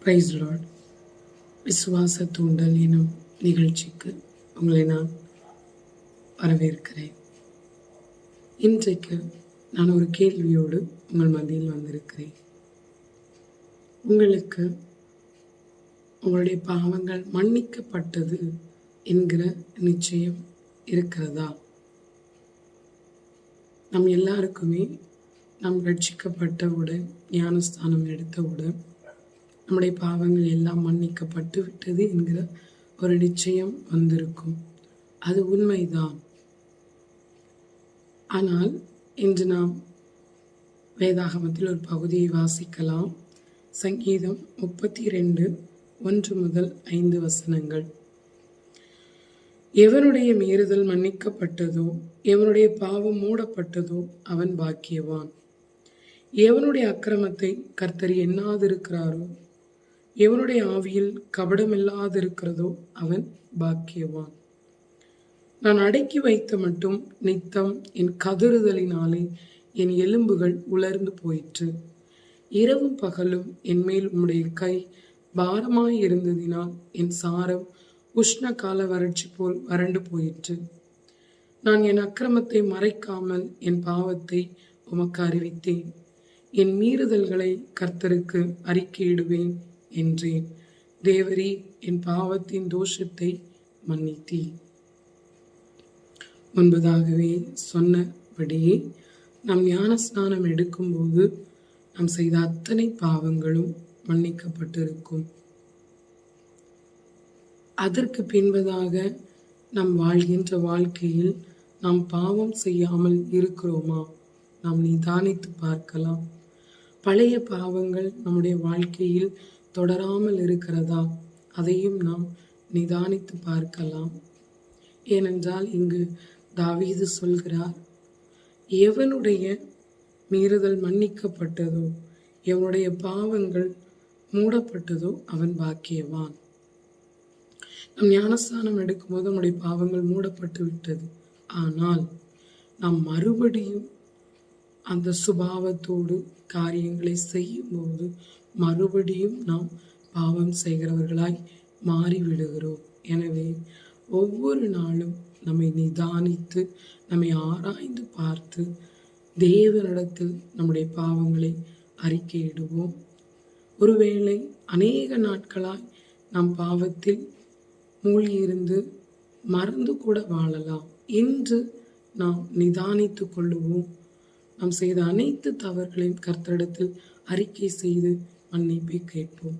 Price Lord. விசுவாச தூண்டல் எனும் நிகழ்ச்சிக்கு உங்களை நான் வரவேற்கிறேன். இன்றைக்கு நான் ஒரு கேள்வியோடு உங்கள் மத்தியில் வந்திருக்கிறேன். உங்களுக்கு உங்களுடைய பாவங்கள் மன்னிக்கப்பட்டது என்கிற நிச்சயம் இருக்கிறதா? நம் எல்லாருக்குமே நாம் ரட்சிக்கப்பட்டவுடன், ஞானஸ்தானம் எடுத்தவுடன் நம்முடைய பாவங்கள் எல்லாம் மன்னிக்கப்பட்டு விட்டது என்கிற ஒரு நிச்சயம் வந்திருக்கும். அது உண்மைதான். ஆனால் இன்று நாம் வேதாகமத்தில் ஒரு பகுதியை வாசிக்கலாம். சங்கீதம் 32:1-5 எவனுடைய மீறுதல் மன்னிக்கப்பட்டதோ, எவனுடைய பாவம் மூடப்பட்டதோ அவன் பாக்கியவான். எவனுடைய அக்கிரமத்தை கர்த்தர் எண்ணாதிருக்கிறாரோ, எவனுடைய ஆவியில் கபடமில்லாதிருக்கிறதோ அவன் பாக்கியவான். நான் அடக்கி வைத்த மட்டும் நித்தம் என் கதறுதலினாலே என் எலும்புகள் உலர்ந்து போயிற்று. இரவும் பகலும் என்மேல் உம்முடைய கை பாரமாய் இருந்ததினால் என் சாரம் உஷ்ண கால வறட்சி போல் வறண்டு போயிற்று. நான் என் அக்கிரமத்தை மறைக்காமல் என் பாவத்தை உமக்கு அறிவித்தேன். என் மீறுதல்களை கர்த்தருக்கு அறிக்கையிடுவேன் என்றேன். தேவரீ, என் பாவத்தின் தோஷத்தை மன்னித்தீ. முன்பதாகவே சொன்னபடியே நாம் ஞானஸ்நானம் எடுக்கும்போது நாம் செய்த அத்தனை பாவங்களும் மன்னிக்கப்பட்டிருக்கும். அதற்கு பின்பதாக நாம் வாழ்கின்ற வாழ்க்கையில் நாம் பாவம் செய்யாமல் இருக்கிறோமா? நாம் நிதானித்து பார்க்கலாம். பழைய பாவங்கள் நம்முடைய வாழ்க்கையில் தொடராமல் இருக்கிறதா? அதையும் நாம் நிதானித்து பார்க்கலாம். ஏனென்றால் இங்கு தாவீது சொல்கிறார், எவனுடைய மீறுதல் மன்னிக்கப்பட்டதோ, எவனுடைய பாவங்கள் மூடப்பட்டதோ அவன் பாக்கியவான். நம் ஞானஸ்தானம் எடுக்கும்போது நம்முடைய பாவங்கள் மூடப்பட்டு விட்டது. ஆனால் நாம் மறுபடியும் அந்த சுபாவத்தோடு காரியங்களை செய்யும்போது மறுபடியும் நாம் பாவம் செய்கிறவர்களாய் மாறிவிடுகிறோம். எனவே ஒவ்வொரு நாளும் நம்மை நிதானித்து, நம்மை ஆராய்ந்து பார்த்து தேவனிடத்தில் நம்முடைய பாவங்களை அறிக்கையிடுவோம். ஒருவேளை அநேக நாட்களாய் நாம் பாவத்தில் மூழ்கியிருந்து மறந்து கூட வாழலாம். இன்று நாம் நிதானித்து கொள்ளுவோம். நாம் செய்த அனைத்து தவறுகளையும் கர்த்தரிடத்தில் அறிக்கை செய்து மன்னிப்பை கேட்போம்.